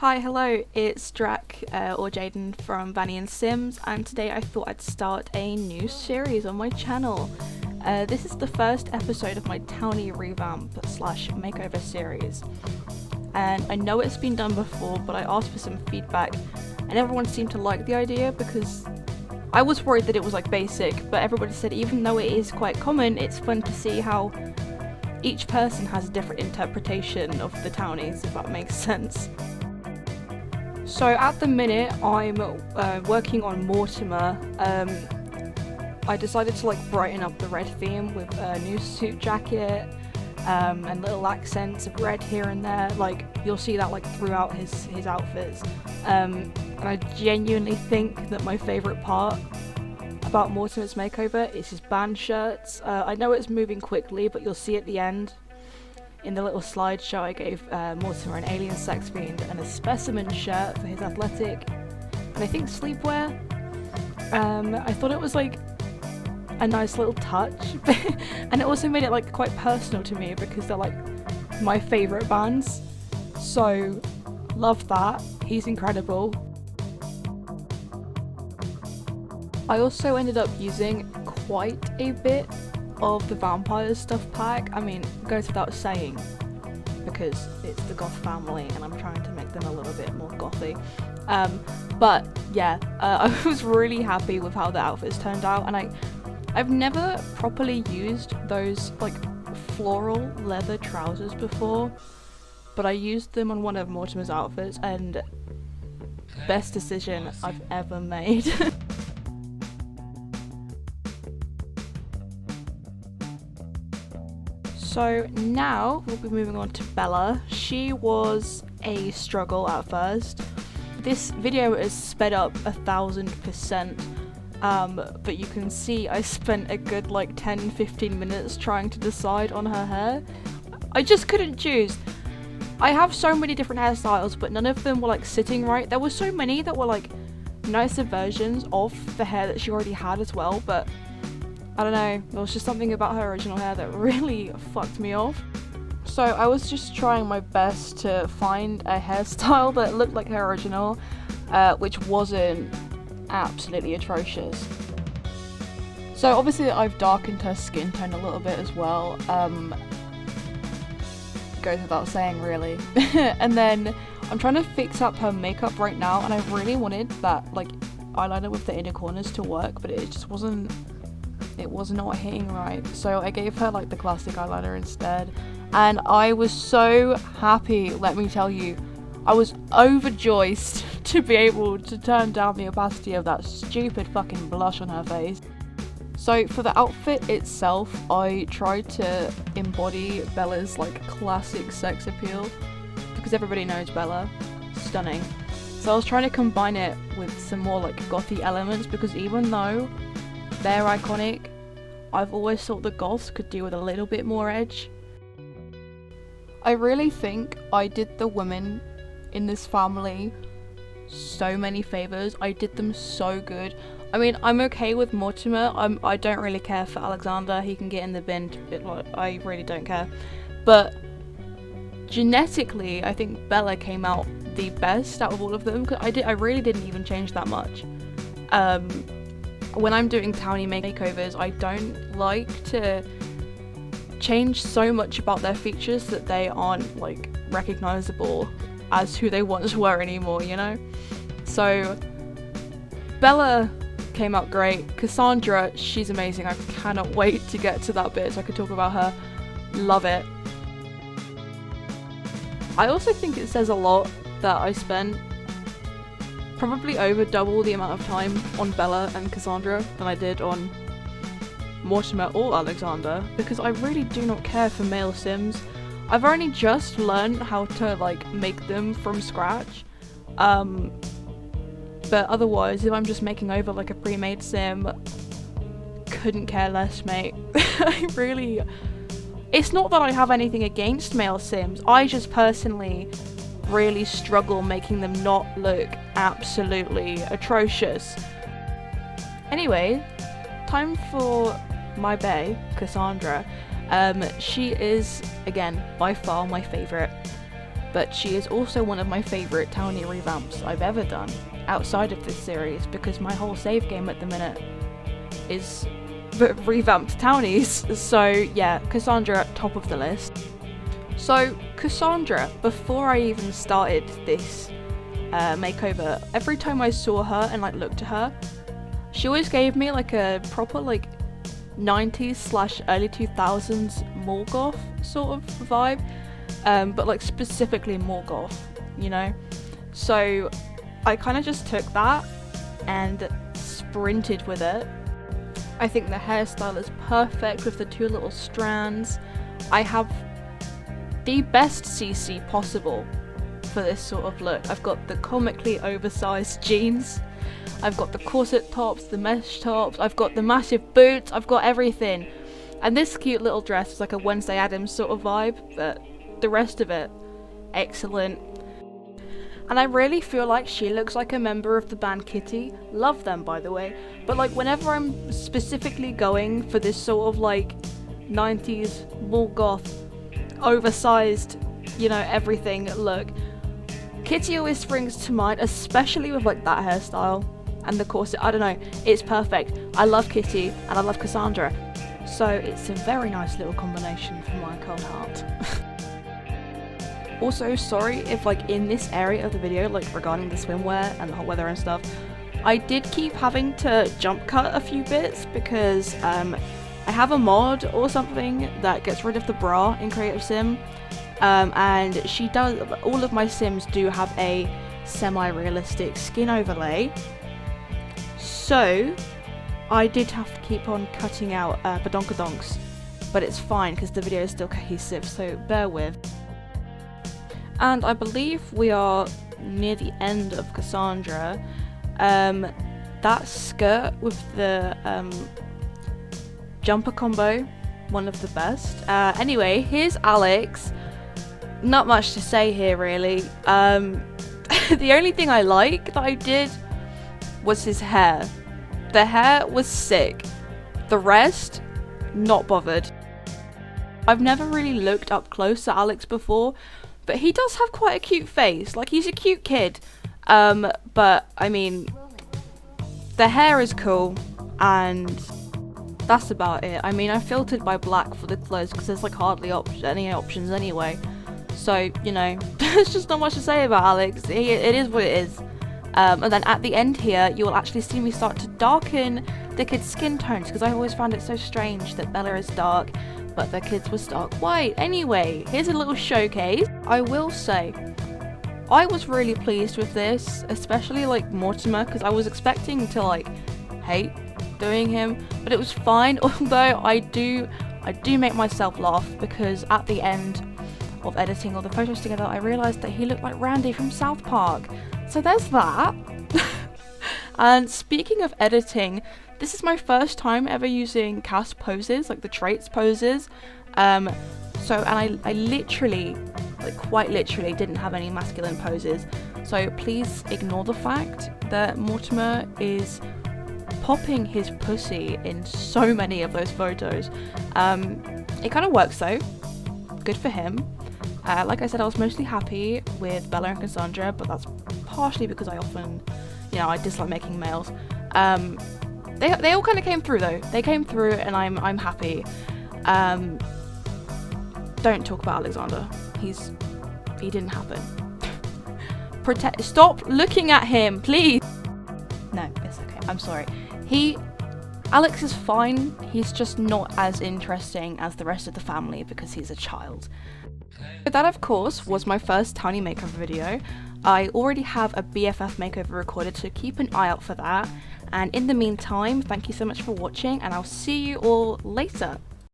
Hi, hello, it's Drac or Jaden from Vanny and Sims, and today I thought I'd start a new series on my channel. This is the first episode of my Townie Revamp / Makeover series, and I know it's been done before, but I asked for some feedback and everyone seemed to like the idea because I was worried that it was like basic, but everybody said even though it is quite common, it's fun to see how each person has a different interpretation of the Townies, if that makes sense. So at the minute I'm working on Mortimer. I decided to brighten up the red theme with a new suit jacket and little accents of red here and there. You'll see that throughout his outfits. And I genuinely think that my favourite part about Mortimer's makeover is his band shirts. I know it's moving quickly, but you'll see at the end in the little slideshow I gave Mortimer an alien sex fiend and a specimen shirt for his athletic and I think sleepwear. I thought it was a nice little touch and it also made it quite personal to me because they're my favourite bands, so love that. He's incredible. I also ended up using quite a bit of the vampire stuff pack. I mean, it goes without saying because it's the Goth family and I'm trying to make them a little bit more gothy. But yeah, I was really happy with how the outfits turned out, and I've never properly used those floral leather trousers before, but I used them on one of Mortimer's outfits and best decision I've ever made. So now we'll be moving on to Bella. She was a struggle at first. This video is sped up 1000%, but you can see I spent a good 10-15 minutes trying to decide on her hair. I just couldn't choose. I have so many different hairstyles, but none of them were sitting right. There were so many that were nicer versions of the hair that she already had as well, but I don't know, there was just something about her original hair that really fucked me off. So I was just trying my best to find a hairstyle that looked like her original, which wasn't absolutely atrocious. So obviously I've darkened her skin tone a little bit as well, goes without saying really. And then I'm trying to fix up her makeup right now, and I really wanted that eyeliner with the inner corners to work, but it just wasn't. It was not hitting right, so I gave her the classic eyeliner instead, and I was so happy, let me tell you. I was overjoyed to be able to turn down the opacity of that stupid fucking blush on her face. So for the outfit itself, I tried to embody Bella's classic sex appeal, because everybody knows Bella, stunning. So I was trying to combine it with some more gothy elements, because even though they're iconic, I've always thought the Goths could do with a little bit more edge. I really think I did the women in this family so many favours. I did them so good. I mean, I'm okay with Mortimer. I don't really care for Alexander. He can get in the bin. I really don't care. But genetically, I think Bella came out the best out of all of them. I really didn't even change that much. When I'm doing Townie Makeovers, I don't like to change so much about their features that they aren't recognisable as who they once were anymore, you know? So Bella came out great. Cassandra, she's amazing. I cannot wait to get to that bit so I can talk about her. Love it. I also think it says a lot that I spent probably over double the amount of time on Bella and Cassandra than I did on Mortimer or Alexander, because I really do not care for male Sims. I've only just learned how to make them from scratch, but otherwise if I'm just making over a pre-made Sim, couldn't care less, mate. It's not that I have anything against male Sims, I just personally really struggle making them not look absolutely atrocious. Anyway, time for my bae, Cassandra. She is, again, by far my favourite. but she is also one of my favourite Townie revamps I've ever done outside of this series, because my whole save game at the minute is revamped Townies. So yeah, Cassandra top of the list. So Cassandra, before I even started this makeover, every time I saw her and like looked at her, she always gave me like a proper like 90s / early 2000s more goth sort of vibe, but like specifically more goth, you know? So I kind of just took that and sprinted with it. I think the hairstyle is perfect with the 2 little strands. I have the best CC possible for this sort of look. I've got the comically oversized jeans, I've got the corset tops, the mesh tops, I've got the massive boots, I've got everything. And this cute little dress is like a Wednesday Addams sort of vibe, but the rest of it, excellent. And I really feel like she looks like a member of the band Kitty. Love them, by the way. But like whenever I'm specifically going for this sort of like 90s more goth, oversized, you know, everything look, Kitty always springs to mind, especially with like that hairstyle and the corset. I don't know, it's perfect. I love Kitty and I love Cassandra, so it's a very nice little combination for my cold heart. Also, sorry if like in this area of the video, like regarding the swimwear and the hot weather and stuff, I did keep having to jump cut a few bits because I have a mod or something that gets rid of the bra in Creative Sim, and she does, all of my sims do have a semi-realistic skin overlay, so I did have to keep on cutting out badonkadonks, but it's fine because the video is still cohesive, so bear with. And I believe we are near the end of Cassandra. That skirt with the jumper combo, one of the best. Anyway, here's Alex. Not much to say here really. The only thing I like that I did was his hair. The hair was sick. The rest, not bothered. I've never really looked up close at Alex before, but he does have quite a cute face. Like, he's a cute kid. But I mean, the hair is cool, and that's about it. I mean, I filtered by black for the clothes because there's like hardly any options anyway. So, you know, there's just not much to say about Alex. It is what it is. And then at the end here, you will actually see me start to darken the kids' skin tones, because I always found it so strange that Bella is dark, but the kids were stark white. Anyway, here's a little showcase. I will say, I was really pleased with this, especially like Mortimer, because I was expecting to like hate doing him, but it was fine. Although I do make myself laugh, because at the end of editing all the photos together, I realised that he looked like Randy from South Park. So there's that. And speaking of editing, this is my first time ever using cast poses, like the traits poses. And I literally, like quite literally, didn't have any masculine poses. So please ignore the fact that Mortimer is popping his pussy in so many of those photos. It kind of works though. Good for him. Like I said, I was mostly happy with Bella and Cassandra, but that's partially because I often, you know, I dislike making males. They all kind of came through though. They came through, and I'm happy. Don't talk about Alexander. He didn't happen. Stop looking at him, please. No, it's okay. I'm sorry. Alex is fine. He's just not as interesting as the rest of the family because he's a child. That, of course, was my first Townie Makeover video. I already have a BFF makeover recorded, so keep an eye out for that. And in the meantime, thank you so much for watching, and I'll see you all later.